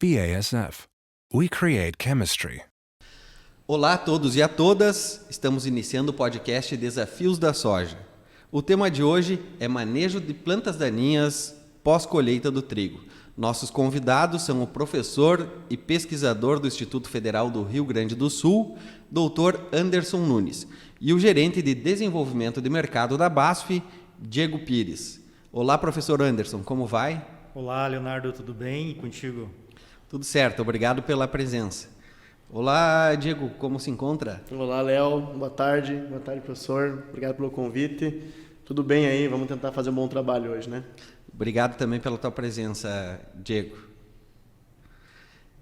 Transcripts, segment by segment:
BASF. We create chemistry. Olá a todos e a todas, estamos iniciando o podcast Desafios da Soja. O tema de hoje é manejo de plantas daninhas pós-colheita do trigo. Nossos convidados são o professor e pesquisador do Instituto Federal do Rio Grande do Sul, Dr. Anderson Nunes, e o gerente de desenvolvimento de mercado da BASF, Diego Pires. Olá, professor Anderson, como vai? Olá, Leonardo, tudo bem? E contigo? Tudo certo, obrigado pela presença. Olá, Diego, como se encontra? Olá, Léo, boa tarde, professor, obrigado pelo convite. Tudo bem aí, vamos tentar fazer um bom trabalho hoje, né? Obrigado também pela tua presença, Diego.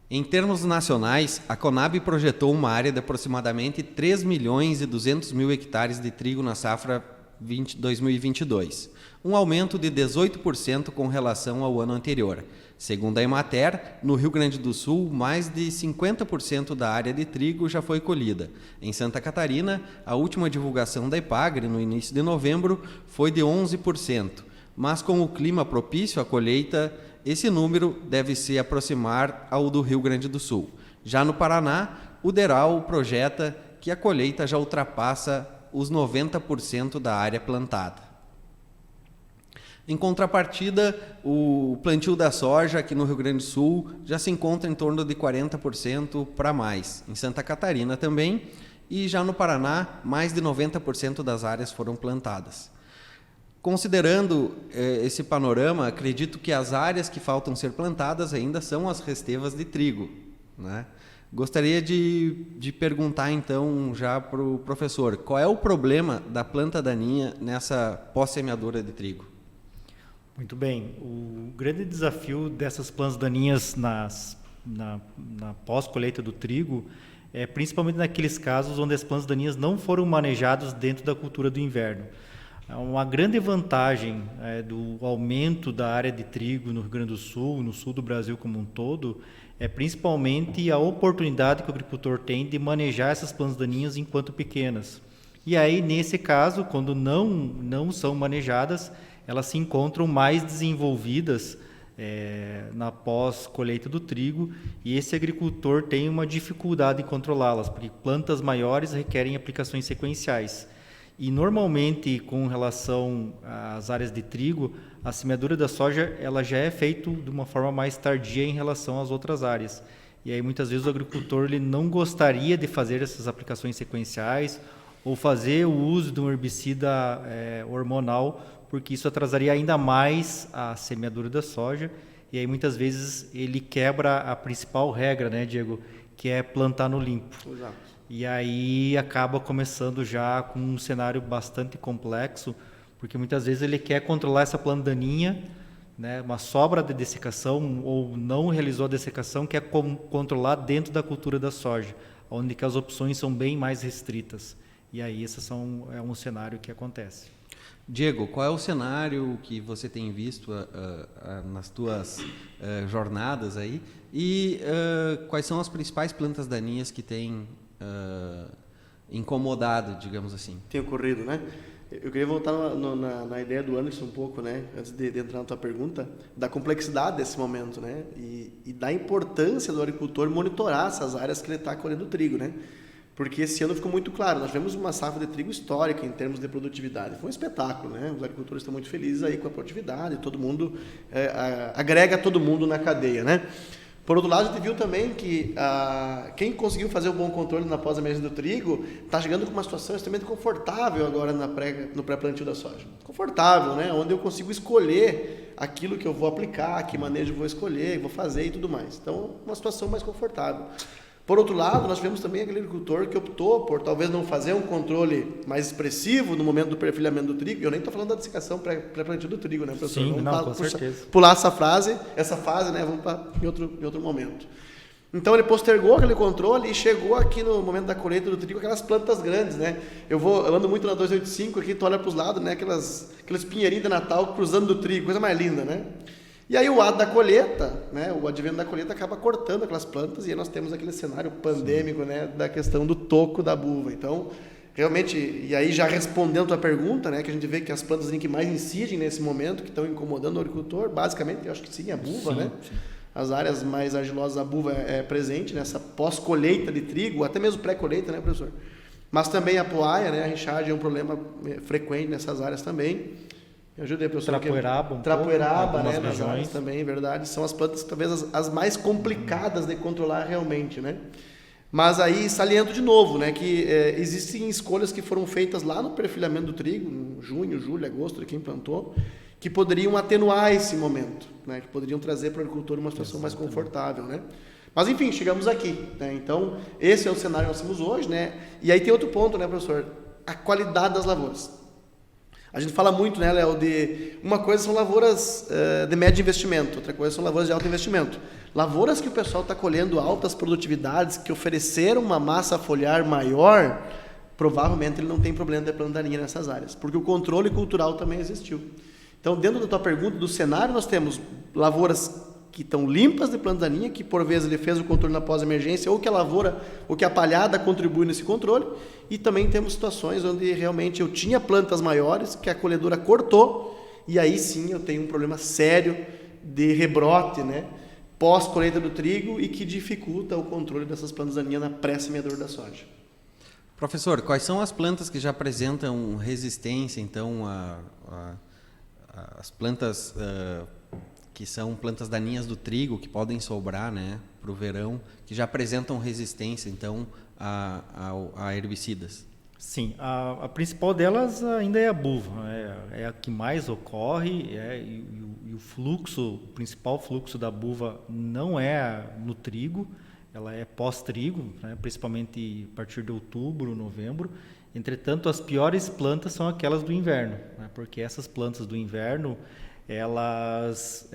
Em termos nacionais, a Conab projetou uma área de aproximadamente 3 milhões e 200 mil hectares de trigo na safra 2022, um aumento de 18% com relação ao ano anterior. Segundo a Emater, no Rio Grande do Sul, mais de 50% da área de trigo já foi colhida. Em Santa Catarina, a última divulgação da Epagre, no início de novembro, foi de 11%, mas com o clima propício à colheita, esse número deve se aproximar ao do Rio Grande do Sul. Já no Paraná, o DERAL projeta que a colheita já ultrapassa os 90% da área plantada. Em contrapartida, o plantio da soja aqui no Rio Grande do Sul já se encontra em torno de 40% para mais. Em Santa Catarina também, e já no Paraná, mais de 90% das áreas foram plantadas. Considerando esse panorama, acredito que as áreas que faltam ser plantadas ainda são as restevas de trigo, né? Gostaria de perguntar, então, já para o professor, qual é o problema da planta daninha nessa pós-semeadura de trigo? Muito bem. O grande desafio dessas plantas daninhas na pós-colheita do trigo é principalmente naqueles casos onde as plantas daninhas não foram manejadas dentro da cultura do inverno. Uma grande vantagem do aumento da área de trigo no Rio Grande do Sul, no sul do Brasil como um todo, é principalmente a oportunidade que o agricultor tem de manejar essas plantas daninhas enquanto pequenas. E aí, nesse caso, quando não são manejadas, elas se encontram mais desenvolvidas na pós-colheita do trigo, e esse agricultor tem uma dificuldade em controlá-las, porque plantas maiores requerem aplicações sequenciais. E normalmente, com relação às áreas de trigo, a semeadura da soja ela já é feita de uma forma mais tardia em relação às outras áreas. E aí muitas vezes o agricultor ele não gostaria de fazer essas aplicações sequenciais ou fazer o uso de um herbicida hormonal, porque isso atrasaria ainda mais a semeadura da soja. E aí muitas vezes ele quebra a principal regra, né, Diego, que é plantar no limpo. Exato. E aí acaba começando já com um cenário bastante complexo, porque muitas vezes ele quer controlar essa planta daninha, né, uma sobra de dessecação ou não realizou a dessecação, quer controlar dentro da cultura da soja, onde que as opções são bem mais restritas. E aí esse é um cenário que acontece. Diego, qual é o cenário que você tem visto nas tuas jornadas aí e quais são as principais plantas daninhas que têm incomodado, digamos assim? Tem ocorrido, né? Eu queria voltar na ideia do Anderson um pouco, né? Antes de entrar na tua pergunta, da complexidade desse momento, né? E da importância do agricultor monitorar essas áreas que ele está colhendo trigo, né? Porque esse ano ficou muito claro, nós tivemos uma safra de trigo histórica em termos de produtividade. Foi um espetáculo, né? Os agricultores estão muito felizes aí com a produtividade, todo mundo agrega todo mundo na cadeia, né? Por outro lado, a gente viu também que quem conseguiu fazer um bom controle na pós-semeadura do trigo está chegando com uma situação extremamente confortável agora no pré-plantio da soja. Confortável, né? Onde eu consigo escolher aquilo que eu vou aplicar, que manejo eu vou escolher, vou fazer e tudo mais. Então, uma situação mais confortável. Por outro lado, nós tivemos também aquele agricultor que optou por talvez não fazer um controle mais expressivo no momento do perfilhamento do trigo. Eu nem estou falando da dessecação pré-plantio do trigo, né, professor? Sim, com certeza. Pular essa fase, né, vamos para em outro momento. Então ele postergou aquele controle e chegou aqui no momento da colheita do trigo aquelas plantas grandes, né? Eu ando muito na 285 aqui, tu olha para os lados, né, aqueles pinheirinhos de Natal cruzando do trigo, coisa mais linda, né? E aí o ato da colheita, né, o advento da colheita acaba cortando aquelas plantas e aí nós temos aquele cenário pandêmico, né, da questão do toco da buva. Então, realmente, e aí já respondendo a tua pergunta, né, que a gente vê que as plantas que mais incidem nesse momento, que estão incomodando o agricultor, basicamente, eu acho que sim, a buva, sim, né? Sim. as áreas mais argilosas, a buva é presente nessa pós-colheita de trigo, até mesmo pré-colheita, né, professor? Mas também a poaia, né, a richagem é um problema frequente nessas áreas também. Me ajuda aí, professor. Trapoeraba, né, nas áreas também, verdade. São as plantas talvez as mais complicadas de controlar realmente, né? Mas aí saliento de novo, né, que existem escolhas que foram feitas lá no perfilhamento do trigo, em junho, julho, agosto, de quem plantou, que poderiam atenuar esse momento, né, que poderiam trazer para o agricultor uma situação mais confortável, né? Mas enfim, chegamos aqui, né? Então, esse é o cenário que nós temos hoje, né? E aí tem outro ponto, né, professor? A qualidade das lavouras. A gente fala muito, né, Léo, de uma coisa são lavouras de médio investimento, outra coisa são lavouras de alto investimento. Lavouras que o pessoal está colhendo altas produtividades, que ofereceram uma massa foliar maior, provavelmente ele não tem problema de planta daninha nessas áreas, porque o controle cultural também existiu. Então, dentro da tua pergunta, do cenário, nós temos lavouras que estão limpas de planta daninha, que por vezes ele fez o controle na pós-emergência, ou que a lavoura, ou que a palhada contribui nesse controle, e também temos situações onde realmente eu tinha plantas maiores, que a colhedora cortou, e aí sim eu tenho um problema sério de rebrote, né, pós-colheita do trigo, e que dificulta o controle dessas plantas daninhas na pré-semeadura da soja. Professor, quais são as plantas que já apresentam resistência, então, as plantas que são plantas daninhas do trigo, que podem sobrar, né, para o verão, que já apresentam resistência, então, a herbicidas? Sim, a principal delas ainda é a buva, é a que mais ocorre, e o fluxo, o principal fluxo da buva não é no trigo, ela é pós-trigo, né, principalmente a partir de outubro, novembro. Entretanto, as piores plantas são aquelas do inverno, né, porque essas plantas do inverno, elas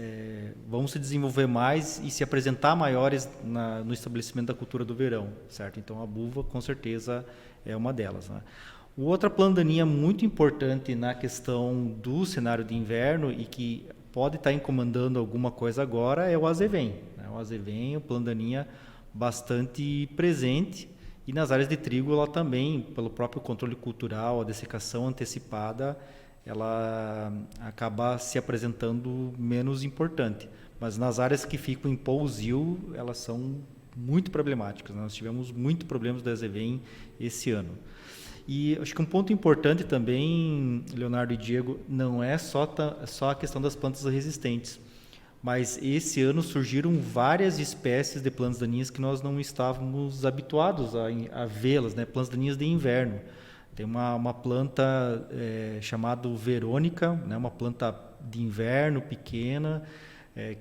vão se desenvolver mais e se apresentar maiores no estabelecimento da cultura do verão, certo? Então, a buva, com certeza, é uma delas, né? Outra planta daninha muito importante na questão do cenário de inverno e que pode estar incomodando alguma coisa agora é o azevém, né? O azevém é uma planta daninha bastante presente, e nas áreas de trigo ela também, pelo próprio controle cultural, a dessecação antecipada, ela acaba se apresentando menos importante. Mas nas áreas que ficam em pousio, elas são muito problemáticas. Nós tivemos muitos problemas do azevém esse ano. E acho que um ponto importante também, Leonardo e Diego, não é só a questão das plantas resistentes, mas esse ano surgiram várias espécies de plantas daninhas que nós não estávamos habituados a vê-las, né? Plantas daninhas de inverno. Tem uma planta chamada Verônica, né? Uma planta de inverno pequena,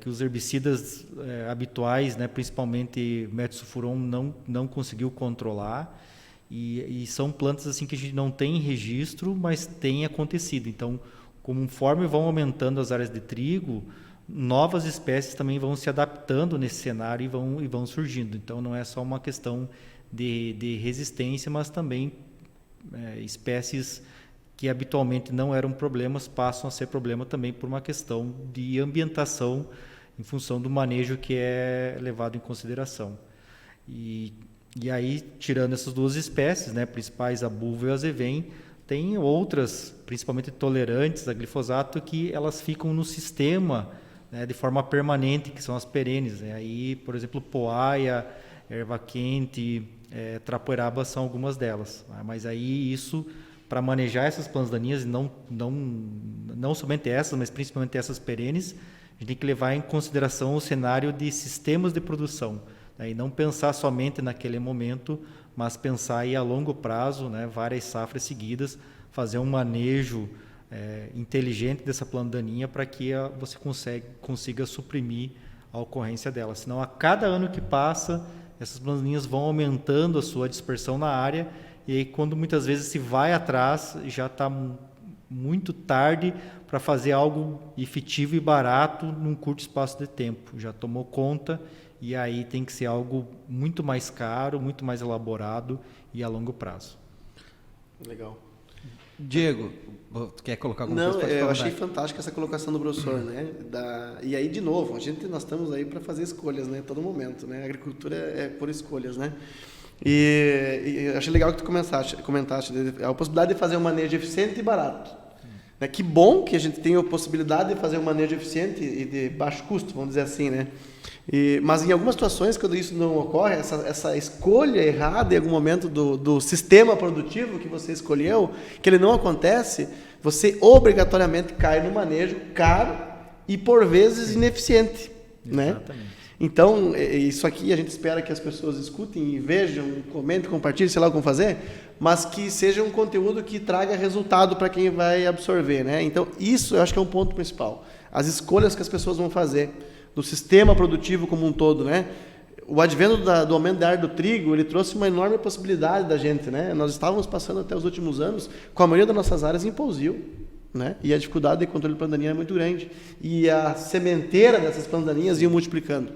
que os herbicidas habituais, né? Principalmente metsulfuron, não conseguiu controlar. E são plantas assim que a gente não tem registro, mas tem acontecido. Então, conforme vão aumentando as áreas de trigo, novas espécies também vão se adaptando nesse cenário e vão surgindo. Então, não é só uma questão de resistência, mas também espécies que habitualmente não eram problemas passam a ser problema também por uma questão de ambientação em função do manejo que é levado em consideração. E aí, tirando essas duas espécies, né, principais, a buva e o azevém, tem outras, principalmente tolerantes a glifosato, que elas ficam no sistema, né, de forma permanente, que são as perenes, né? Aí, por exemplo, poaia, erva quente, trapoeraba são algumas delas. Né? Mas aí isso, para manejar essas plantas daninhas, não somente essas, mas principalmente essas perenes, a gente tem que levar em consideração o cenário de sistemas de produção. E não pensar somente naquele momento, mas pensar aí a longo prazo, né, várias safras seguidas, fazer um manejo inteligente dessa planta daninha para que você consiga suprimir a ocorrência dela. Senão, a cada ano que passa, essas plantas daninhas vão aumentando a sua dispersão na área, e aí, quando muitas vezes se vai atrás, já está muito tarde para fazer algo efetivo e barato num curto espaço de tempo. Já tomou conta. E aí tem que ser algo muito mais caro, muito mais elaborado e a longo prazo. Legal. Diego, quer colocar alguma coisa? Não, eu achei fantástica essa colocação do professor, né? E aí, de novo, nós estamos aí para fazer escolhas, né? Todo momento, né? A agricultura é por escolhas, né? E achei legal que tu comentaste a possibilidade de fazer um manejo eficiente e barato. Né? Que bom que a gente tem a possibilidade de fazer um manejo eficiente e de baixo custo, vamos dizer assim, né? Mas em algumas situações, quando isso não ocorre, essa escolha errada em algum momento do sistema produtivo que você escolheu, que ele não acontece, você obrigatoriamente cai no manejo caro e, por vezes, ineficiente. Exatamente. Né? Então, isso aqui a gente espera que as pessoas escutem e vejam, comentem, compartilhem, sei lá como fazer, mas que seja um conteúdo que traga resultado para quem vai absorver. Né? Então, isso eu acho que é um ponto principal. As escolhas que as pessoas vão fazer do sistema produtivo como um todo, né? O advento do aumento da área do trigo, ele trouxe uma enorme possibilidade da gente, né? Nós estávamos passando até os últimos anos com a maioria das nossas áreas em pousio, né? E a dificuldade de controle de planta daninha é muito grande. E a sementeira dessas plantas daninhas ia multiplicando.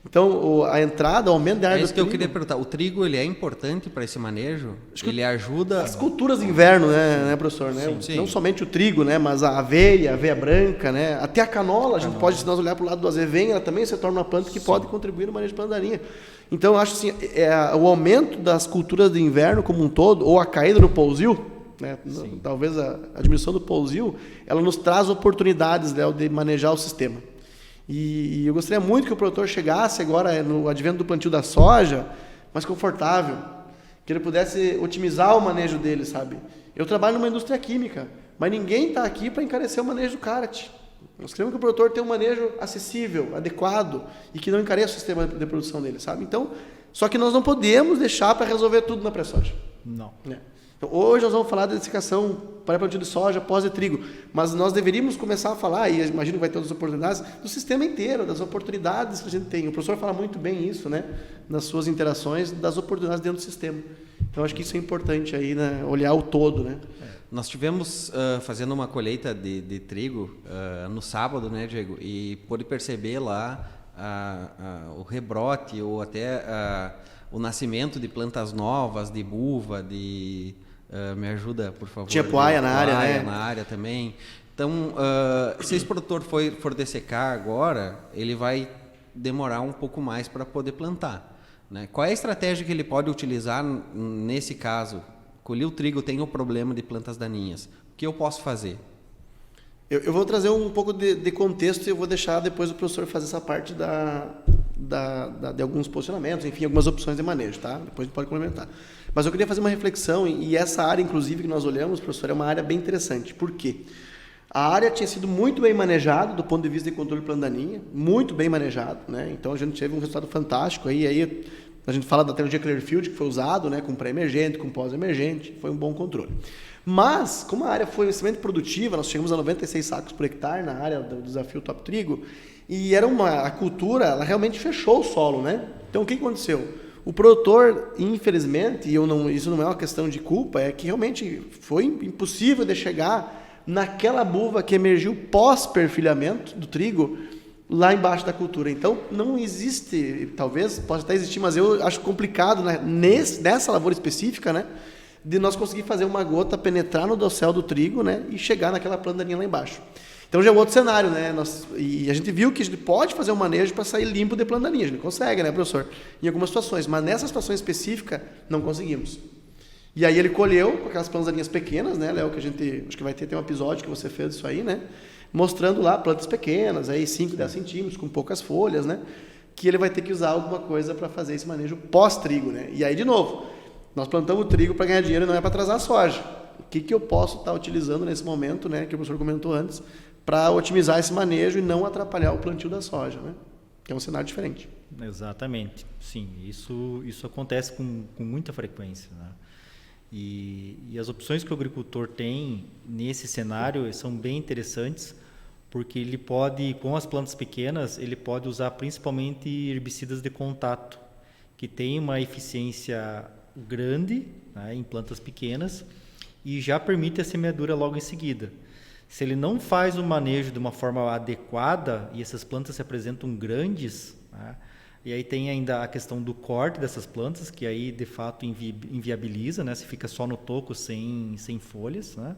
Então, a entrada, o aumento da área do trigo... É isso que eu queria perguntar. O trigo, ele é importante para esse manejo? Ele ajuda... As culturas de inverno, né, professor? Né? Sim. Não somente o trigo, né, mas a aveia branca, né? Até a canola, a gente pode, se nós olhar para o lado do azevém, ela também se torna uma planta que pode contribuir no manejo de planta daninha. Então, eu acho assim, o aumento das culturas de inverno como um todo, ou a caída do pousio, né? Talvez a diminuição do pousio, ela nos traz oportunidades, Léo, de manejar o sistema. E eu gostaria muito que o produtor chegasse agora no advento do plantio da soja mais confortável, que ele pudesse otimizar o manejo dele, sabe? Eu trabalho numa indústria química, mas ninguém está aqui para encarecer o manejo do CARAT. Nós queremos que o produtor tenha um manejo acessível, adequado e que não encareça o sistema de produção dele, sabe? Então, só que nós não podemos deixar para resolver tudo na pré-soja. Não. Né? Então, hoje nós vamos falar da dessecação para plantio de soja pós de trigo, mas nós deveríamos começar a falar, e imagino que vai ter outras oportunidades, do sistema inteiro, das oportunidades que a gente tem. O professor fala muito bem isso, né, nas suas interações, das oportunidades dentro do sistema. Então, acho que isso é importante aí, né, olhar o todo, né. Nós tivemos fazendo uma colheita de trigo no sábado, né, Diego, e pude perceber lá o rebrote ou até o nascimento de plantas novas, de buva, me ajuda, por favor. Tinha poaia na área, né? Na área também. Então, se esse produtor for dessecar agora, ele vai demorar um pouco mais para poder plantar. Né? Qual é a estratégia que ele pode utilizar nesse caso? Colhi o trigo, tem o problema de plantas daninhas. O que eu posso fazer? Eu vou trazer um pouco de contexto e eu vou deixar depois o professor fazer essa parte de alguns posicionamentos, enfim, algumas opções de manejo, tá? Depois a gente pode complementar. Mas eu queria fazer uma reflexão, e essa área, inclusive, que nós olhamos, professor, é uma área bem interessante. Por quê? A área tinha sido muito bem manejada do ponto de vista de controle de planta daninha, muito bem manejado, né? Então a gente teve um resultado fantástico. Aí a gente fala da tecnologia Clearfield, que foi usado, né, com pré-emergente, com pós-emergente, foi um bom controle. Mas, como a área foi extremamente produtiva, nós chegamos a 96 sacos por hectare na área do desafio Top Trigo, e a cultura, ela realmente fechou o solo, né? Então, o que aconteceu? O produtor, infelizmente, isso não é uma questão de culpa, é que realmente foi impossível de chegar naquela buva que emergiu pós-perfilhamento do trigo, lá embaixo da cultura. Então, não existe, talvez, possa até existir, mas eu acho complicado, né, nessa lavoura específica, né, de nós conseguir fazer uma gota penetrar no dossel do trigo, né, e chegar naquela planta daninha lá embaixo. Então, já é um outro cenário, né, e a gente viu que a gente pode fazer um manejo para sair limpo de planta daninha, a gente consegue, né, professor, em algumas situações, mas nessa situação específica, não conseguimos. E aí ele colheu com aquelas plantas daninhas pequenas, né, Léo, que a gente, acho que vai ter um episódio que você fez disso aí, né, mostrando lá plantas pequenas, aí 5, 10 centímetros, com poucas folhas, né? Que ele vai ter que usar alguma coisa para fazer esse manejo pós-trigo, né? E aí, de novo, nós plantamos trigo para ganhar dinheiro e não é para atrasar a soja. O que eu posso estar utilizando nesse momento, né? Que o professor comentou antes, para otimizar esse manejo e não atrapalhar o plantio da soja, né? Que é um cenário diferente. Exatamente. Sim, isso acontece com muita frequência, né? E as opções que o agricultor tem nesse cenário são bem interessantes, porque ele pode, com as plantas pequenas, ele pode usar principalmente herbicidas de contato, que tem uma eficiência grande, né, em plantas pequenas e já permite a semeadura logo em seguida. Se ele não faz o manejo de uma forma adequada e essas plantas se apresentam grandes, né, e aí tem ainda a questão do corte dessas plantas, que aí de fato inviabiliza, né? Se fica só no toco sem folhas, né?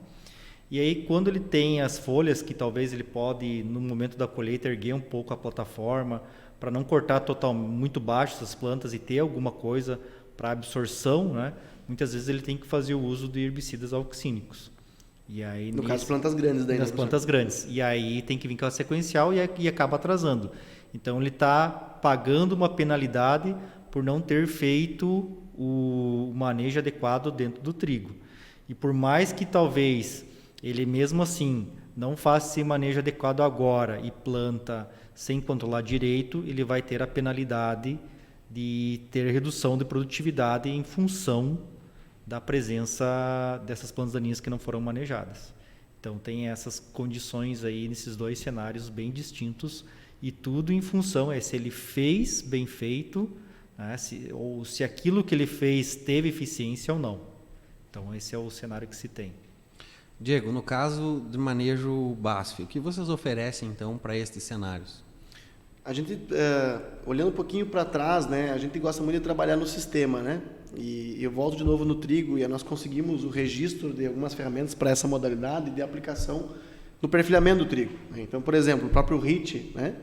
E aí quando ele tem as folhas, que talvez ele pode, no momento da colheita, erguer um pouco a plataforma, para não cortar muito baixo essas plantas e ter alguma coisa para absorção, né? Muitas vezes ele tem que fazer o uso de herbicidas auxínicos. E aí, No caso, plantas grandes daí. nas né, plantas grandes. E aí tem que vir com a sequencial e acaba atrasando. Então ele está pagando uma penalidade por não ter feito o manejo adequado dentro do trigo. E por mais que talvez ele mesmo assim não faça esse manejo adequado agora e planta sem controlar direito, ele vai ter a penalidade de ter redução de produtividade em função da presença dessas plantas daninhas que não foram manejadas. Então tem essas condições aí nesses dois cenários bem distintos e tudo em função se ele fez bem feito, né, ou se aquilo que ele fez teve eficiência ou não. Então esse é o cenário que se tem. Diego, no caso de manejo BASF, o que vocês oferecem então para estes cenários? A gente, olhando um pouquinho para trás, né, a gente gosta muito de trabalhar no sistema, né? E eu volto de novo no trigo e nós conseguimos o registro de algumas ferramentas para essa modalidade de aplicação no perfilhamento do trigo. Então, por exemplo, o próprio HIT, né,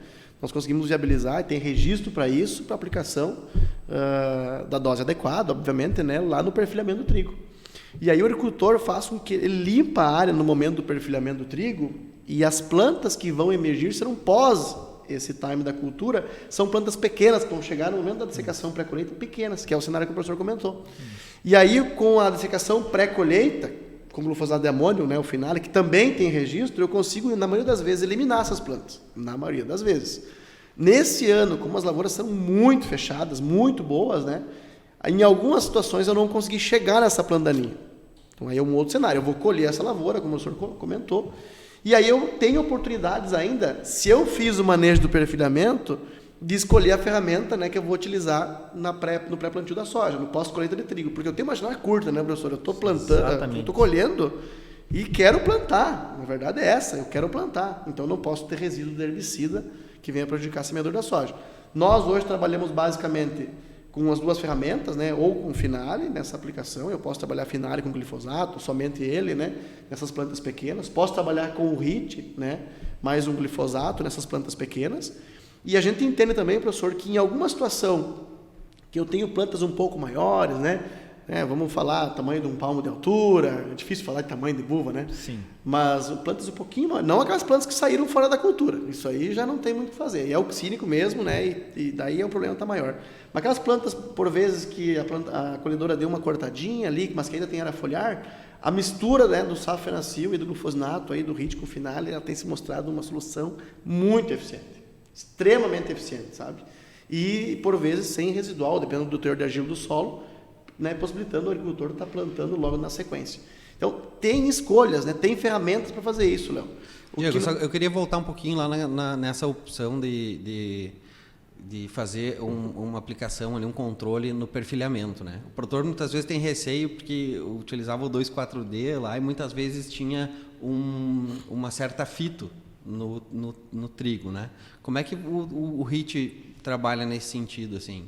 nós conseguimos viabilizar e tem registro para isso, para aplicação da dose adequada, obviamente, né, lá no perfilhamento do trigo. E aí o agricultor faz com que ele limpa a área no momento do perfilhamento do trigo e as plantas que vão emergir serão pós esse time da cultura, são plantas pequenas que vão chegar no momento da dessecação pré-colheita pequenas, que é o cenário que o professor comentou. E aí, com a dessecação pré-colheita, como o glufosado de amônio, né, o Finale, que também tem registro, eu consigo, na maioria das vezes, eliminar essas plantas. Na maioria das vezes. Nesse ano, como as lavouras são muito fechadas, muito boas, né, em algumas situações eu não consegui chegar nessa planta daninha. Então aí é um outro cenário. Eu vou colher essa lavoura, como o senhor comentou, e aí eu tenho oportunidades ainda, se eu fiz o manejo do perfilhamento, de escolher a ferramenta, né, que eu vou utilizar no pré-plantio da soja, no pós-colheita de trigo, porque eu tenho uma janela curta, né, professor? Eu estou plantando, eu estou colhendo e quero plantar. Na verdade é essa, eu quero plantar. Então eu não posso ter resíduo de herbicida que venha prejudicar a semeadura da soja. Nós hoje trabalhamos basicamente com as duas ferramentas, né, ou com Finale nessa aplicação. Eu posso trabalhar Finale com glifosato, somente ele, né, nessas plantas pequenas. Posso trabalhar com o HIT, né, mais um glifosato nessas plantas pequenas. E a gente entende também, professor, que em alguma situação que eu tenho plantas um pouco maiores, né, vamos falar tamanho de um palmo de altura, é difícil falar de tamanho de buva, né? Sim. Mas plantas um pouquinho maiores, não aquelas plantas que saíram fora da cultura, isso aí já não tem muito o que fazer, é oxínico mesmo, né? E daí o problema está maior. Mas aquelas plantas, por vezes, que a colhedora deu uma cortadinha ali, mas que ainda tem área foliar, a mistura, né, do safenacil e do glufosinato, aí, do HIT com Finale, ela tem se mostrado uma solução muito eficiente, extremamente eficiente, sabe? E, por vezes, sem residual, dependendo do teor de argila do solo, né, possibilitando o agricultor estar plantando logo na sequência. Então, tem escolhas, né, tem ferramentas para fazer isso, Léo. Diego, eu queria voltar um pouquinho lá nessa opção de fazer uma aplicação, ali, um controle no perfilhamento, né? O produtor muitas vezes tem receio porque utilizava o 2,4-D lá e muitas vezes tinha uma certa fito no trigo, né? Como é que o HIT trabalha nesse sentido, assim?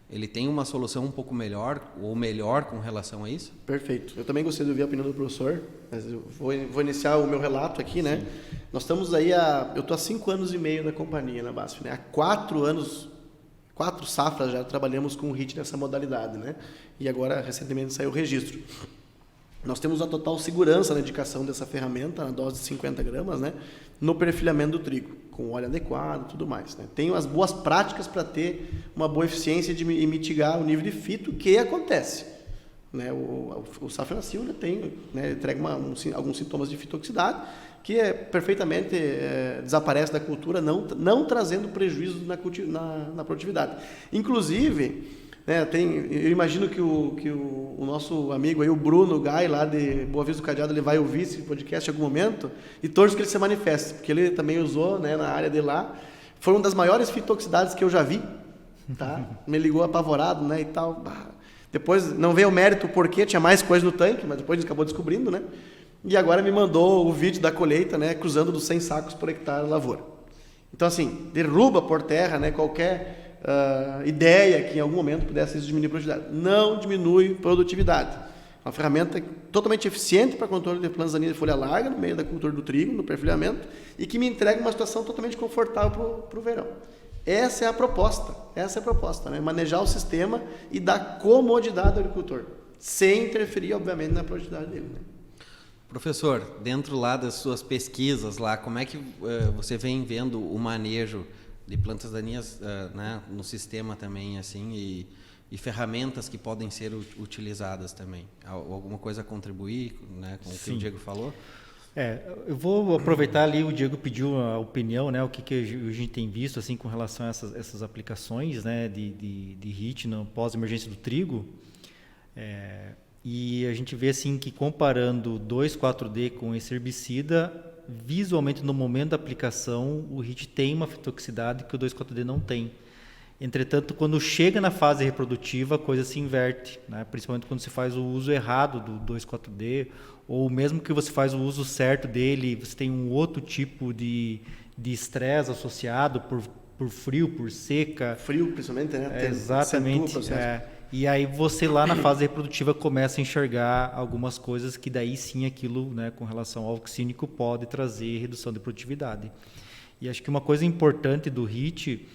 Ele tem uma solução um pouco melhor ou melhor com relação a isso? Perfeito. Eu também gostei de ouvir a opinião do professor, mas eu vou iniciar o meu relato aqui, né? Sim. Nós estamos aí eu estou há 5 anos e meio na companhia, na BASF, né? Há 4 safras já trabalhamos com o HIT nessa modalidade, né? E agora, recentemente, saiu o registro. Nós temos a total segurança na indicação dessa ferramenta, na dose de 50 gramas, né, no perfilhamento do trigo, com óleo adequado e tudo mais, né. Tenho as boas práticas para ter uma boa eficiência e mitigar o nível de fito que acontece. Né. O safenacil entrega alguns sintomas de fitoxicidade, que perfeitamente desaparece da cultura, não trazendo prejuízo na produtividade. Inclusive, eu imagino que o nosso amigo aí, o Bruno Gai, lá de Boa Vista do Cadeado, ele vai ouvir esse podcast em algum momento e torço que ele se manifeste, porque ele também usou, né, na área dele lá. Foi uma das maiores fitoxicidades que eu já vi, tá? Me ligou apavorado, né, e tal. Depois, não veio o mérito porque tinha mais coisa no tanque, mas depois a gente acabou descobrindo, né? E agora me mandou o vídeo da colheita, né, cruzando dos 100 sacos por hectare da lavoura. Então, assim, derruba por terra, né, qualquer ideia que em algum momento pudesse diminuir a produtividade. Não diminui produtividade. Uma ferramenta totalmente eficiente para controle de plantas daninhas de folha larga, no meio da cultura do trigo, no perfilhamento, e que me entrega uma situação totalmente confortável para o verão. Essa é a proposta, né? Manejar o sistema e dar comodidade ao agricultor, sem interferir, obviamente, na produtividade dele. Né? Professor, dentro lá das suas pesquisas lá, como é que você vem vendo o manejo de plantas daninhas né, no sistema também, assim, e ferramentas que podem ser utilizadas também? Alguma coisa a contribuir, né, com o que o Diego falou? Eu vou aproveitar ali, o Diego pediu a opinião, né, o que a gente tem visto assim com relação a essas aplicações, né, de HIT no pós-emergência do trigo. E a gente vê assim que comparando 2,4-D com esse herbicida, visualmente no momento da aplicação, o HIT tem uma fitoxicidade que o 2,4-D não tem. Entretanto, quando chega na fase reprodutiva, a coisa se inverte, né? Principalmente quando se faz o uso errado do 2,4-D, ou mesmo que você faz o uso certo dele, você tem um outro tipo de estresse associado por frio, por seca. Frio, principalmente, né? Exatamente. E aí você lá na fase reprodutiva começa a enxergar algumas coisas que daí sim aquilo, né, com relação ao oxínico, pode trazer redução de produtividade. E acho que uma coisa importante do HIT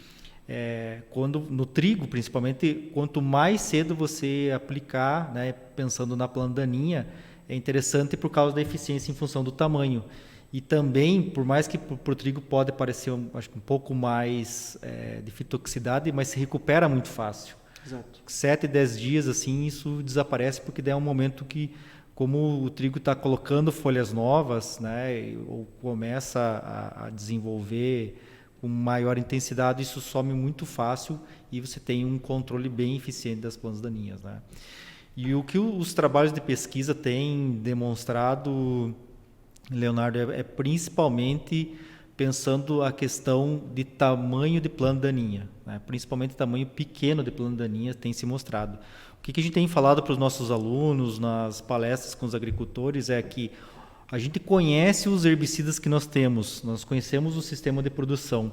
quando no trigo, principalmente, quanto mais cedo você aplicar, né, pensando na planta daninha, é interessante por causa da eficiência em função do tamanho. E também, por mais que para o trigo pode parecer acho que um pouco mais de fitoxicidade, mas se recupera muito fácil. Exato. 7, 10 dias, assim, isso desaparece porque daí é um momento que, como o trigo está colocando folhas novas, né, ou começa a desenvolver com maior intensidade, isso some muito fácil e você tem um controle bem eficiente das plantas daninhas, né? E o que os trabalhos de pesquisa têm demonstrado, Leonardo, é principalmente pensando a questão de tamanho de planta daninha, né? Principalmente tamanho pequeno de planta daninha tem se mostrado. O que a gente tem falado para os nossos alunos nas palestras com os agricultores é que a gente conhece os herbicidas que nós temos, nós conhecemos o sistema de produção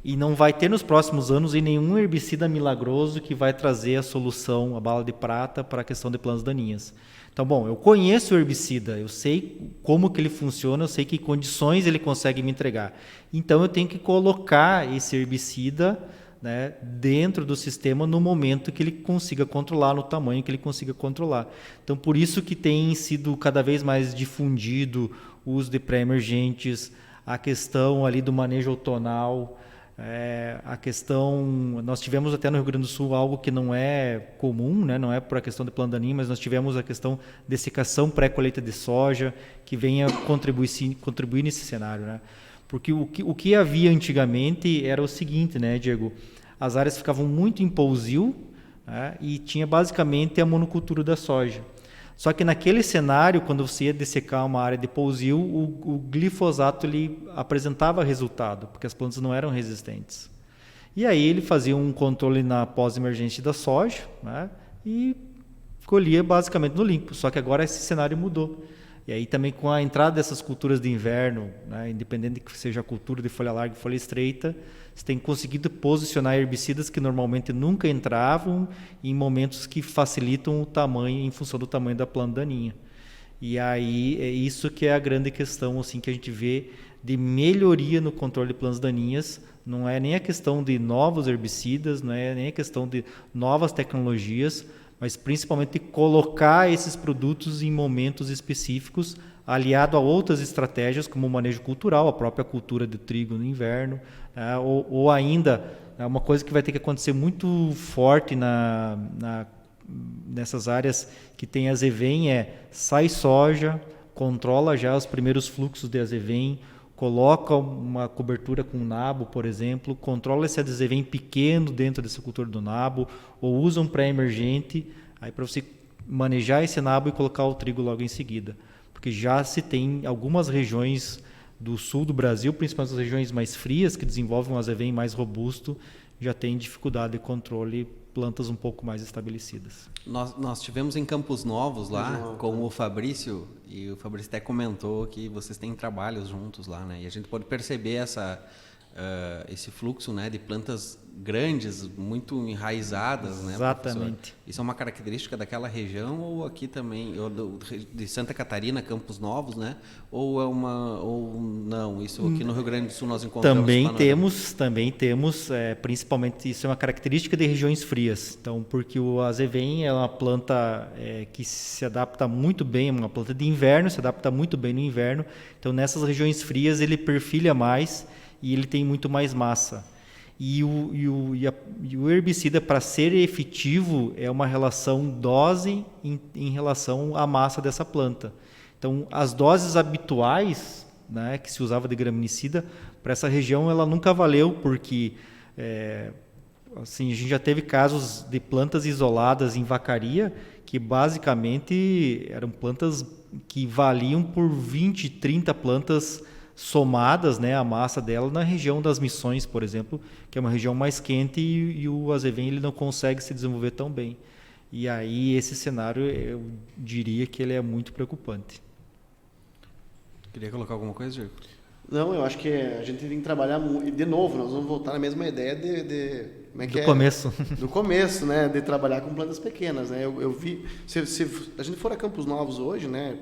e não vai ter nos próximos anos nenhum herbicida milagroso que vai trazer a solução, a bala de prata para a questão de plantas daninhas. Então, bom, eu conheço o herbicida, eu sei como que ele funciona, eu sei que condições ele consegue me entregar. Então, eu tenho que colocar esse herbicida, né, dentro do sistema no momento que ele consiga controlar, no tamanho que ele consiga controlar. Então, por isso que tem sido cada vez mais difundido o uso de pré-emergentes, a questão ali do manejo outonal, a questão... Nós tivemos até no Rio Grande do Sul algo que não é comum, né, não é por a questão de planta daninha, mas nós tivemos a questão de dessecação pré-colheita de soja, que venha contribuir nesse cenário, né? Porque o que havia antigamente era o seguinte, né, Diego? As áreas ficavam muito em pousio, né, e tinha basicamente a monocultura da soja. Só que naquele cenário, quando você ia dessecar uma área de pousio, o glifosato ele apresentava resultado, porque as plantas não eram resistentes. E aí ele fazia um controle na pós-emergente da soja, né, e colhia basicamente no limpo. Só que agora esse cenário mudou. E aí também com a entrada dessas culturas de inverno, né, independente de que seja a cultura de folha larga e folha estreita, você tem conseguido posicionar herbicidas que normalmente nunca entravam em momentos que facilitam o tamanho em função do tamanho da planta daninha. E aí é isso que é a grande questão assim, que a gente vê de melhoria no controle de plantas daninhas. Não é nem a questão de novos herbicidas, não é nem a questão de novas tecnologias, mas principalmente colocar esses produtos em momentos específicos, aliado a outras estratégias, como o manejo cultural, a própria cultura do trigo no inverno, né? ou ainda, uma coisa que vai ter que acontecer muito forte nessas áreas que tem azevém, sai soja, controla já os primeiros fluxos de azevém, coloca uma cobertura com nabo, por exemplo, controla esse azevém pequeno dentro dessa cultura do nabo, ou usa um pré-emergente, aí para você manejar esse nabo e colocar o trigo logo em seguida. Porque já se tem algumas regiões do sul do Brasil, principalmente as regiões mais frias, que desenvolvem um azevém mais robusto, já tem dificuldade de controle, plantas um pouco mais estabelecidas. Nós tivemos em Campos Novos lá com o Fabrício, e o Fabrício até comentou que vocês têm trabalhos juntos lá, né? E a gente pode perceber esse fluxo, né, de plantas grandes, muito enraizadas, né, Exatamente. professor? Isso é uma característica daquela região ou aqui também, ou de Santa Catarina, Campos Novos, né? Ou não? Isso aqui no Rio Grande do Sul nós encontramos. Também temos, principalmente isso é uma característica de regiões frias. Então, porque o azevém é uma planta que se adapta muito bem, é uma planta de inverno, se adapta muito bem no inverno. Então, nessas regiões frias ele perfilha mais e ele tem muito mais massa. E o herbicida, para ser efetivo, é uma relação dose em relação à massa dessa planta. Então, as doses habituais, né, que se usava de graminicida, para essa região ela nunca valeu, porque assim, a gente já teve casos de plantas isoladas em vacaria, que basicamente eram plantas que valiam por 20, 30 plantas somadas, né, a massa dela na região das Missões, por exemplo, que é uma região mais quente e o azevém ele não consegue se desenvolver tão bem. E aí esse cenário eu diria que ele é muito preocupante. Queria colocar alguma coisa, Diego? Não, eu acho que a gente tem que trabalhar muito. E de novo, nós vamos voltar na mesma ideia como é que Do começo. Do começo, né? De trabalhar com plantas pequenas, né? Eu vi. Se a gente for a Campos Novos hoje, né?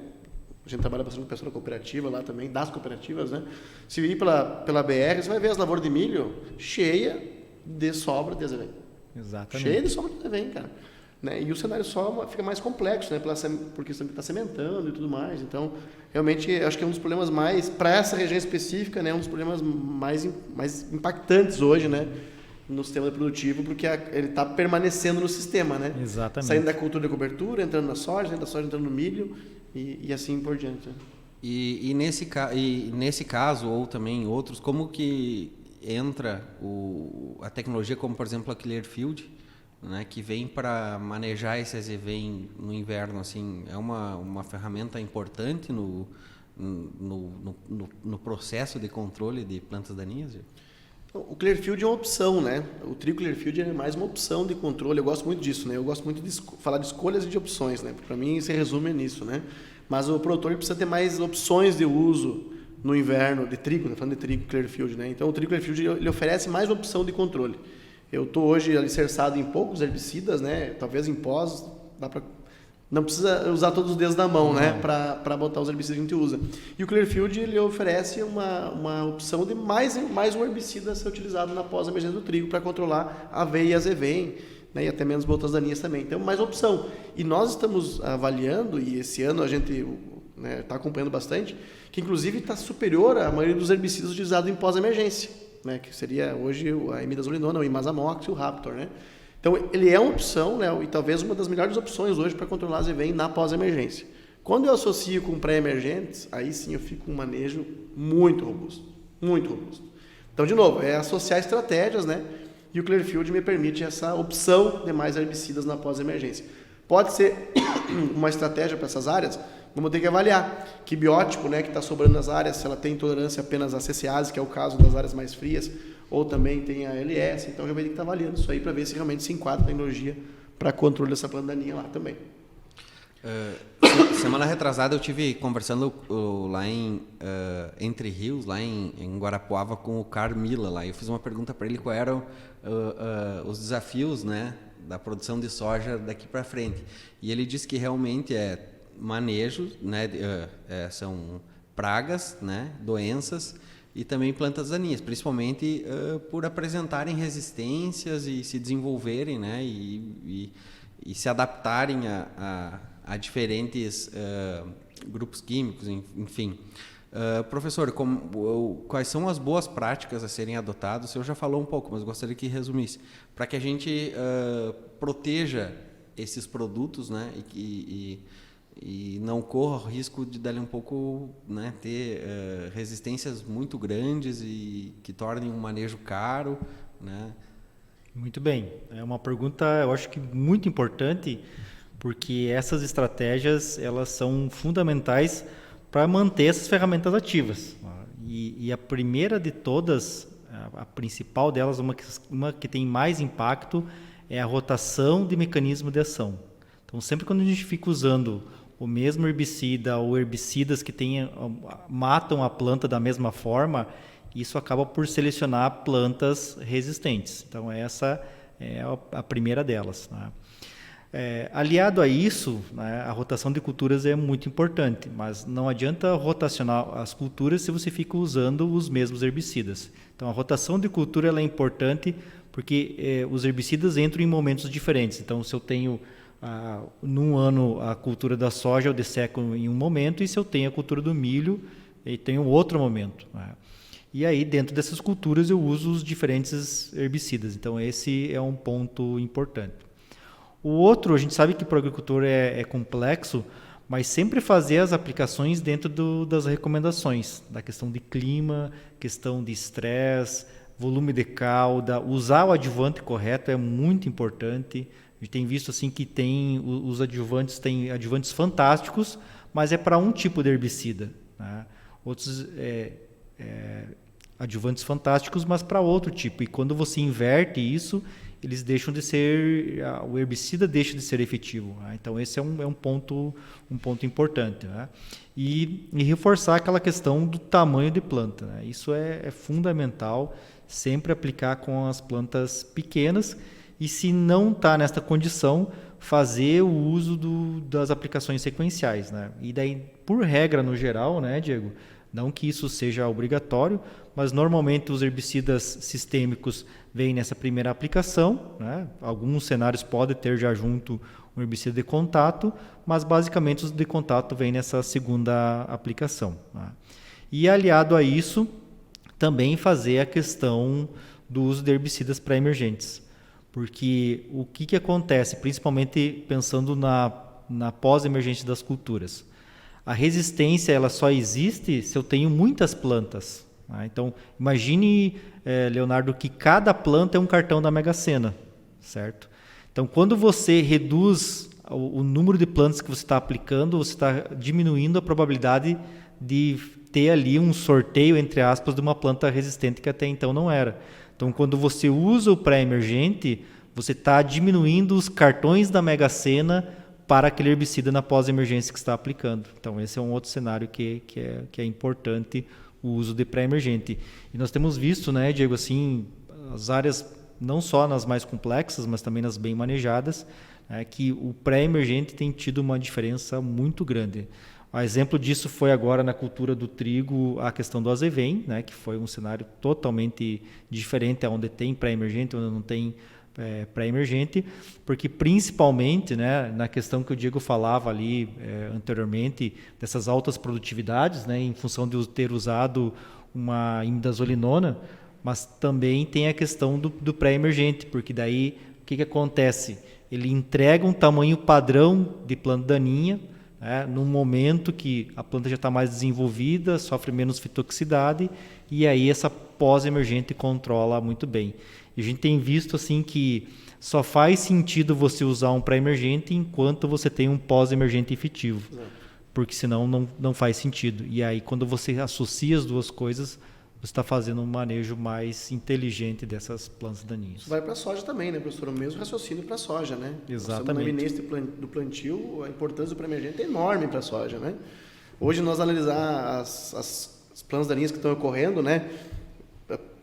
A gente trabalha bastante com pessoa da cooperativa lá também, das cooperativas, né? Se ir pela BR, você vai ver as lavouras de milho cheia de sobra de azevém. Exatamente. Cheia de sobra de azevém, cara. Né? E o cenário só fica mais complexo, né? Porque você está sementando e tudo mais. Então, realmente, acho que é um dos problemas mais, para essa região específica, né? Um dos problemas mais impactantes hoje, né? No sistema produtivo, porque ele está permanecendo no sistema, né? Exatamente. Saindo da cultura de cobertura, entrando na soja, da soja entrando no milho e assim por diante. E nesse caso, ou também em outros, como que entra a tecnologia como, por exemplo, a Clearfield, né, que vem para manejar esse azevém no inverno, assim, é uma ferramenta importante no processo de controle de plantas daninhas? O Clearfield é uma opção, né? O trigo Clearfield é mais uma opção de controle. Eu gosto muito disso, né? Eu gosto muito de falar de escolhas e de opções, né? Para mim, se resume nisso, né? Mas o produtor precisa ter mais opções de uso no inverno de trigo, né? Falando de trigo Clearfield, né? Então, o trigo Clearfield ele oferece mais opção de controle. Eu estou hoje alicerçado em poucos herbicidas, né? Talvez em pós, não precisa usar todos os dedos da mão, né? Para botar os herbicidas que a gente usa. E o Clearfield ele oferece uma opção de mais um herbicida a ser utilizado na pós-emergência do trigo para controlar aveia e azevém, né? E até menos botas daninhas também. Então, mais opção. E nós estamos avaliando, e esse ano a gente está acompanhando bastante, que inclusive está superior à maioria dos herbicidas utilizados em pós-emergência, né? Que seria hoje a imidazolinona, o imazamox e o Raptor, né? Então, ele é uma opção, né, e talvez uma das melhores opções hoje para controlar azevém na pós-emergência. Quando eu associo com pré-emergentes, aí sim eu fico com um manejo muito robusto. Muito robusto. Então, de novo, é associar estratégias, né? E o Clearfield me permite essa opção de mais herbicidas na pós-emergência. Pode ser uma estratégia para essas áreas, vamos ter que avaliar que biótipo, né, que está sobrando nas áreas, se ela tem intolerância apenas à CCase, que é o caso das áreas mais frias, ou também tem a LS, então já vai ter que estar avaliando isso aí para ver se realmente se enquadra a tecnologia para controle dessa planta daninha lá também. Semana retrasada eu tive conversando lá em Entre Rios, lá em Guarapuava, com o Carmila lá. Eu fiz uma pergunta para ele qual eram os desafios, né, da produção de soja daqui para frente. E ele disse que realmente manejo, né, são pragas, né, doenças e também plantas daninhas, principalmente por apresentarem resistências e se desenvolverem, né, e se adaptarem a diferentes grupos químicos, enfim. Professor, quais são as boas práticas a serem adotadas? O senhor já falou um pouco, mas gostaria que resumisse, para que a gente proteja esses produtos, né, e não corra o risco de dali um pouco, né, ter resistências muito grandes e que tornem um manejo caro, né? Muito bem. É uma pergunta, eu acho que muito importante, porque essas estratégias elas são fundamentais para manter essas ferramentas ativas. E a primeira de todas, a principal delas, uma que tem mais impacto, é a rotação de mecanismo de ação. Então, sempre quando a gente fica usando o mesmo herbicida ou herbicidas que matam a planta da mesma forma, Isso acaba por selecionar plantas resistentes. Então, essa é a primeira delas, né? Aliado a isso, né, a rotação de culturas é muito importante, mas não adianta rotacionar as culturas se você fica usando os mesmos herbicidas. Então, a rotação de cultura ela é importante porque os herbicidas entram em momentos diferentes. Então, se eu tenho num ano a cultura da soja, eu desseco em um momento, e se eu tenho a cultura do milho, eu tenho outro momento, né? E aí, dentro dessas culturas, eu uso os diferentes herbicidas. Então, esse é um ponto importante. O outro, a gente sabe que para o agricultor é complexo, mas sempre fazer as aplicações dentro das recomendações, da questão de clima, questão de estresse, volume de cauda, usar o adjuvante correto é muito importante. A gente tem visto assim que os adjuvantes têm adjuvantes fantásticos, mas é para um tipo de herbicida, né? Outros adjuvantes fantásticos, mas para outro tipo. E quando você inverte isso, eles deixam de ser, o herbicida deixa de ser efetivo, né? Então esse é um ponto importante, né? E reforçar aquela questão do tamanho de planta, né? Isso é fundamental, sempre aplicar com as plantas pequenas, e se não está nesta condição, fazer o uso das aplicações sequenciais, né? E daí, por regra no geral, né, Diego, não que isso seja obrigatório, mas normalmente os herbicidas sistêmicos vêm nessa primeira aplicação, né? Alguns cenários podem ter já junto um herbicida de contato, mas basicamente os de contato vêm nessa segunda aplicação, né? E aliado a isso, também fazer a questão do uso de herbicidas pré-emergentes. Porque o que acontece, principalmente pensando na pós-emergência das culturas? A resistência ela só existe se eu tenho muitas plantas, né? Então, imagine, Leonardo, que cada planta é um cartão da Mega Sena, certo? Então, quando você reduz o número de plantas que você está aplicando, você está diminuindo a probabilidade de ter ali um sorteio, entre aspas, de uma planta resistente que até então não era. Então, quando você usa o pré-emergente, você está diminuindo os cartões da Mega Sena para aquele herbicida na pós-emergência que está aplicando. Então, esse é um outro cenário que é importante, o uso de pré-emergente. E nós temos visto, né, Diego, assim, as áreas, não só nas mais complexas, mas também nas bem manejadas, que o pré-emergente tem tido uma diferença muito grande. O exemplo disso foi agora na cultura do trigo, a questão do azevém, né, que foi um cenário totalmente diferente, onde tem pré-emergente, onde não tem pré-emergente, porque principalmente, né, na questão que o Diego falava ali anteriormente, dessas altas produtividades, né, em função de ter usado uma imidazolinona, mas também tem a questão do pré-emergente, porque daí o que acontece? Ele entrega um tamanho padrão de planta daninha, num momento que a planta já está mais desenvolvida, sofre menos fitoxicidade, e aí essa pós-emergente controla muito bem. E a gente tem visto assim que só faz sentido você usar um pré-emergente enquanto você tem um pós-emergente efetivo, porque senão não faz sentido. E aí quando você associa as duas coisas, você está fazendo um manejo mais inteligente dessas plantas daninhas. Vai para a soja também, né, professor? O mesmo raciocínio para a soja, né? Exatamente. Na iminência do plantio, a importância do pré-emergente é enorme para a soja, né? Hoje, nós analisar as plantas daninhas que estão ocorrendo, né?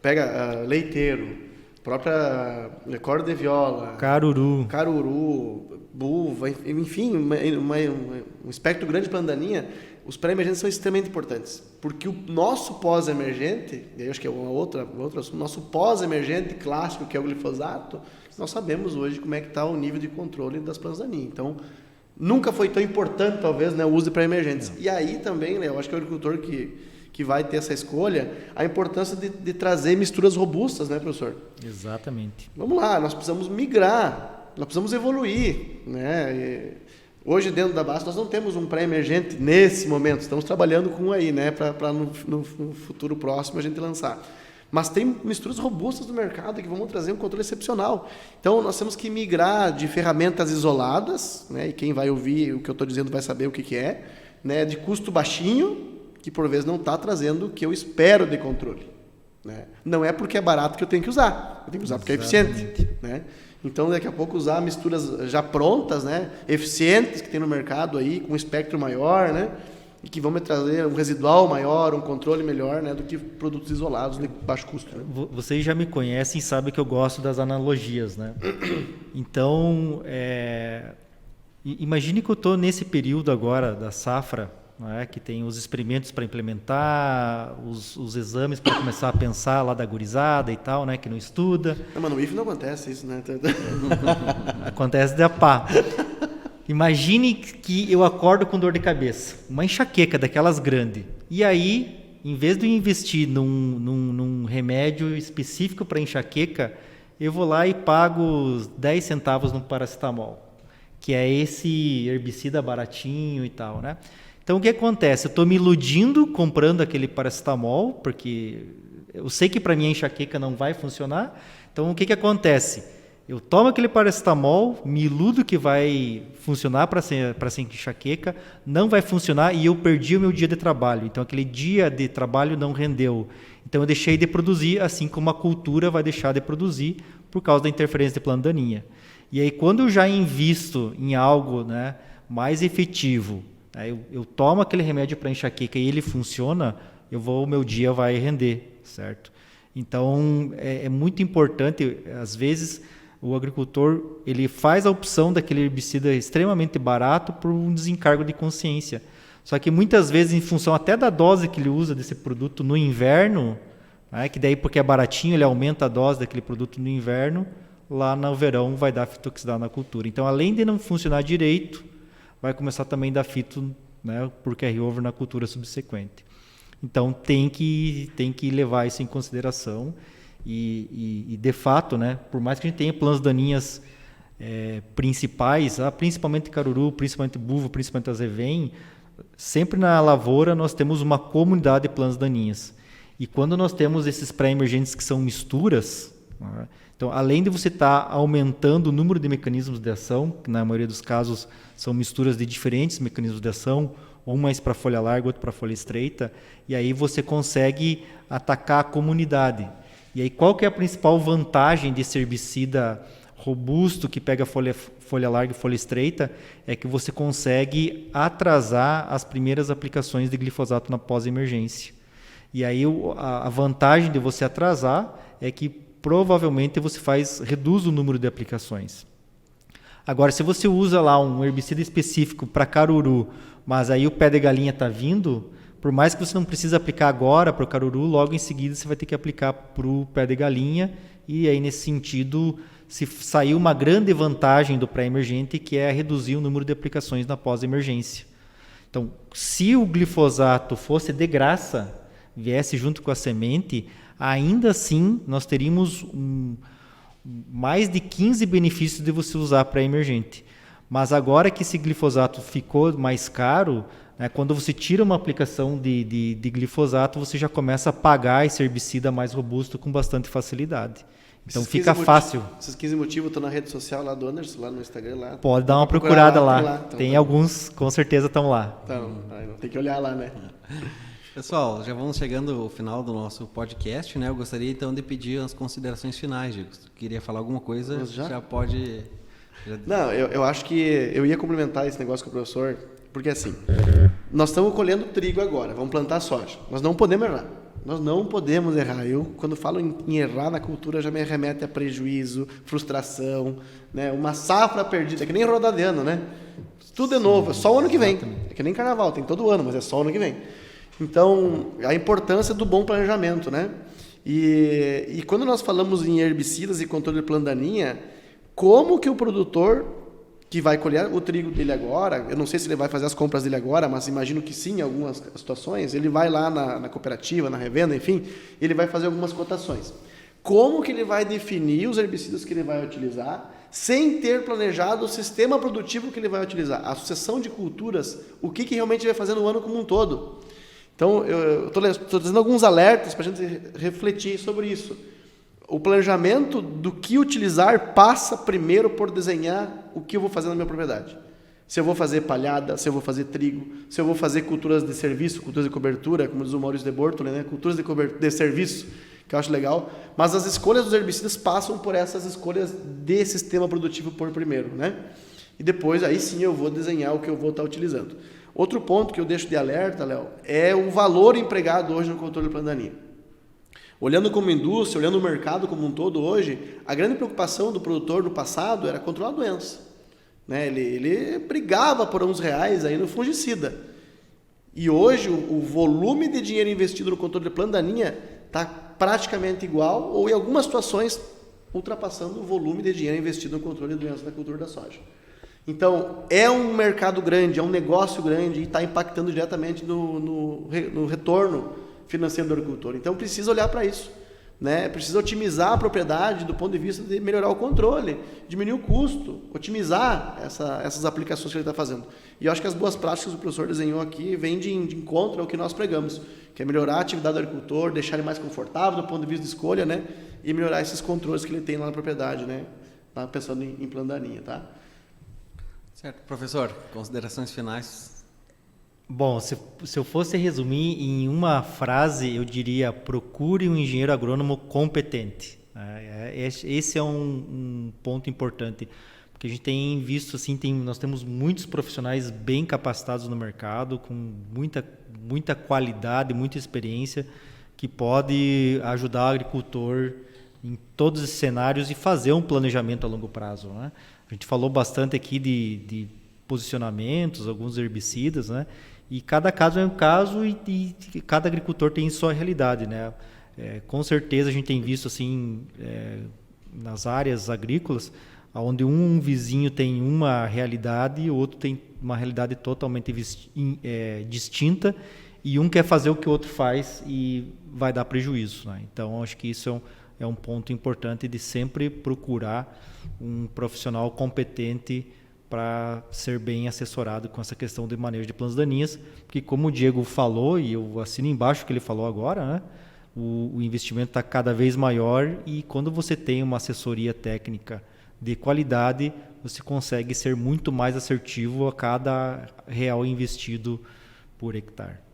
Pega leiteiro, própria corda de viola, caruru, buva, enfim, um espectro grande de planta daninha. Os pré-emergentes são extremamente importantes, porque o nosso pós-emergente, e aí acho que é outro assunto, nosso pós-emergente clássico, que é o glifosato, nós sabemos hoje como é que está o nível de controle das plantas daninhas. Então, nunca foi tão importante, talvez, né, o uso de pré-emergentes. E aí também, né, eu acho que é o agricultor que vai ter essa escolha, a importância de trazer misturas robustas, né, professor? Exatamente. Vamos lá, nós precisamos migrar, nós precisamos evoluir, né? Hoje, dentro da base, nós não temos um pré-emergente nesse momento. Estamos trabalhando com um aí, né, para no futuro próximo a gente lançar. Mas tem misturas robustas no mercado que vão trazer um controle excepcional. Então, nós temos que migrar de ferramentas isoladas, né, e quem vai ouvir o que eu estou dizendo vai saber o que é, né, de custo baixinho, que por vezes não está trazendo o que eu espero de controle, né? Não é porque é barato que eu tenho que usar. Eu tenho que usar porque é eficiente, né? Então, daqui a pouco, usar misturas já prontas, né, eficientes, que tem no mercado aí, com um espectro maior, né, e que vão me trazer um residual maior, um controle melhor, né, do que produtos isolados de baixo custo. Né? Vocês já me conhecem e sabem que eu gosto das analogias, né? Então, imagine que eu estou nesse período agora da safra, né, que tem os experimentos para implementar, os exames para começar a pensar lá da gurizada e tal, né, que não estuda. Não, mas no IF não acontece isso, né? Acontece da pá. Imagine que eu acordo com dor de cabeça, uma enxaqueca daquelas grandes. E aí, em vez de eu investir num remédio específico para enxaqueca, eu vou lá e pago 10 centavos no paracetamol, que é esse herbicida baratinho e tal, né? Então, o que acontece? Eu estou me iludindo comprando aquele paracetamol, porque eu sei que para mim a enxaqueca não vai funcionar. Então, o que acontece? Eu tomo aquele paracetamol, me iludo que vai funcionar para ser enxaqueca, não vai funcionar e eu perdi o meu dia de trabalho. Então, aquele dia de trabalho não rendeu. Então, eu deixei de produzir, assim como a cultura vai deixar de produzir por causa da interferência de planta daninha. E aí, quando eu já invisto em algo, né, mais efetivo, né, eu tomo aquele remédio para enxaqueca e ele funciona, o meu dia vai render, certo? Então, é muito importante, às vezes, o agricultor ele faz a opção daquele herbicida extremamente barato por um desencargo de consciência. Só que muitas vezes, em função até da dose que ele usa desse produto no inverno, né, que daí porque é baratinho, ele aumenta a dose daquele produto no inverno, lá no verão vai dar fitoxidado na cultura. Então, além de não funcionar direito, vai começar também a dar fito, né, por carry-over na cultura subsequente. Então, tem que levar isso em consideração. E de fato, né, por mais que a gente tenha plantas daninhas principais, principalmente caruru, principalmente buvo, principalmente azevém, sempre na lavoura nós temos uma comunidade de plantas daninhas. E quando nós temos esses pré-emergentes que são misturas, né, então além de você estar aumentando o número de mecanismos de ação, que na maioria dos casos são misturas de diferentes mecanismos de ação, um mais para folha larga, outro para folha estreita, e aí você consegue atacar a comunidade. E aí, qual que é a principal vantagem desse herbicida robusto que pega folha larga e folha estreita? É que você consegue atrasar as primeiras aplicações de glifosato na pós-emergência. E aí, a vantagem de você atrasar é que provavelmente você reduz o número de aplicações. Agora, se você usa lá um herbicida específico para caruru, mas aí o pé de galinha está vindo, por mais que você não precise aplicar agora para o caruru, logo em seguida você vai ter que aplicar para o pé de galinha, e aí nesse sentido se saiu uma grande vantagem do pré-emergente, que é reduzir o número de aplicações na pós-emergência. Então, se o glifosato fosse de graça, viesse junto com a semente, ainda assim nós teríamos mais de 15 benefícios de você usar pré-emergente. Mas agora que esse glifosato ficou mais caro, né, quando você tira uma aplicação de glifosato, você já começa a pagar esse herbicida mais robusto com bastante facilidade. Então fica fácil. Esses 15 motivos estão na rede social lá do Anderson, lá no Instagram. Lá. Pode dar uma procurada lá. Tem alguns, com certeza, estão lá. Então, tem que olhar lá, né? Pessoal, já vamos chegando ao final do nosso podcast, né? Eu gostaria então de pedir as considerações finais, Diego. Se tu queria falar alguma coisa, já pode... Não, eu acho que eu ia complementar esse negócio com o professor, porque assim, nós estamos colhendo trigo agora, vamos plantar soja. Nós não podemos errar. Nós não podemos errar. Eu, quando falo em errar na cultura, já me remete a prejuízo, frustração, né? Uma safra perdida, é que nem rodada de ano, né? Tudo é novo, é só o ano que vem. É que nem carnaval, tem todo ano, mas é só o ano que vem. Então, a importância do bom planejamento, né? E quando nós falamos em herbicidas e controle de planta daninha, como que o produtor que vai colher o trigo dele agora, eu não sei se ele vai fazer as compras dele agora, mas imagino que sim, em algumas situações, ele vai lá na cooperativa, na revenda, enfim, ele vai fazer algumas cotações. Como que ele vai definir os herbicidas que ele vai utilizar sem ter planejado o sistema produtivo que ele vai utilizar? A sucessão de culturas, o que realmente ele vai fazer no ano como um todo? Então, eu estou trazendo alguns alertas para a gente refletir sobre isso. O planejamento do que utilizar passa primeiro por desenhar o que eu vou fazer na minha propriedade. Se eu vou fazer palhada, se eu vou fazer trigo, se eu vou fazer culturas de serviço, culturas de cobertura, como diz o Maurício de Bortoli, né? Culturas de serviço, que eu acho legal. Mas as escolhas dos herbicidas passam por essas escolhas de sistema produtivo por primeiro, né? e depois aí sim eu vou desenhar o que eu vou estar utilizando. Outro ponto que eu deixo de alerta, Léo, é o valor empregado hoje no controle de planta daninha. Olhando como indústria, olhando o mercado como um todo hoje, a grande preocupação do produtor no passado era controlar a doença. Né? Ele brigava por uns reais aí no fungicida. E hoje o volume de dinheiro investido no controle de planta daninha está praticamente igual ou em algumas situações ultrapassando o volume de dinheiro investido no controle de doenças da cultura da soja. Então, é um mercado grande, é um negócio grande e está impactando diretamente no retorno financeiro do agricultor. Então, precisa olhar para isso. Né? Precisa otimizar a propriedade do ponto de vista de melhorar o controle, diminuir o custo, otimizar essas aplicações que ele está fazendo. E eu acho que as boas práticas que o professor desenhou aqui vêm de encontro ao que nós pregamos, que é melhorar a atividade do agricultor, deixar ele mais confortável do ponto de vista de escolha, né? E melhorar esses controles que ele tem lá na propriedade, né? Tá pensando em planta daninha, tá? Certo. Professor, considerações finais? Bom, se eu fosse resumir em uma frase, eu diria: procure um engenheiro agrônomo competente. Esse é um ponto importante, porque a gente tem visto assim, nós temos muitos profissionais bem capacitados no mercado, com muita qualidade, muita experiência, que pode ajudar o agricultor em todos os cenários e fazer um planejamento a longo prazo. Né? A gente falou bastante aqui de posicionamentos, alguns herbicidas, né? E cada caso é um caso e cada agricultor tem sua realidade, né? Com certeza a gente tem visto assim nas áreas agrícolas, onde um vizinho tem uma realidade e o outro tem uma realidade totalmente distinta, e um quer fazer o que o outro faz e vai dar prejuízo. Né? Então acho que isso é um ponto importante de sempre procurar um profissional competente para ser bem assessorado com essa questão de manejo de plantas daninhas, porque como o Diego falou, e eu assino embaixo o que ele falou agora, né? O investimento está cada vez maior, e quando você tem uma assessoria técnica de qualidade, você consegue ser muito mais assertivo a cada real investido por hectare.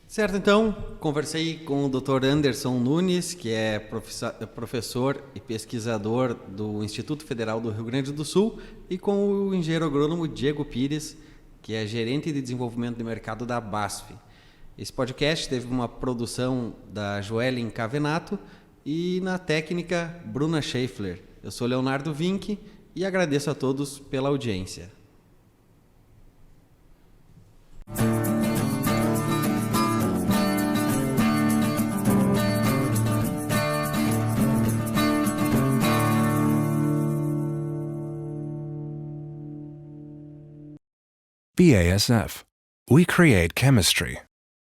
Certo, então, conversei com o Dr. Anderson Nunes, que é professor e pesquisador do Instituto Federal do Rio Grande do Sul, e com o engenheiro agrônomo Diego Pires, que é gerente de desenvolvimento de mercado da BASF. Esse podcast teve uma produção da Joellen Cavenato e na técnica Bruna Schaeffler. Eu sou Leonardo Vinck e agradeço a todos pela audiência. BASF. We create chemistry.